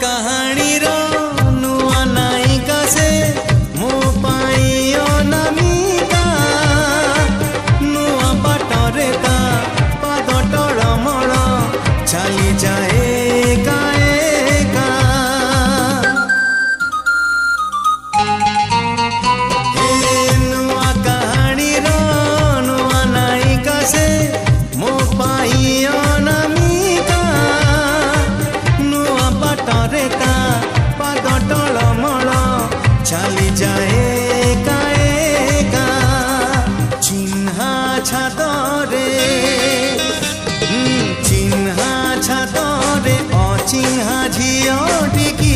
कहानी रो नुआ नायिका से मो पाई अनामिका नुआ बाटरे ता पाद टळमळ चली जाए एका एका नुआ कहानी रो नुआ नायिका से मो पाई अनामिका नुआ बाटरे ता पाद टळमळ चली जाए एका एका चिन्हा छादरे चिन्हा छादरे अचिन्हा झियो टिकी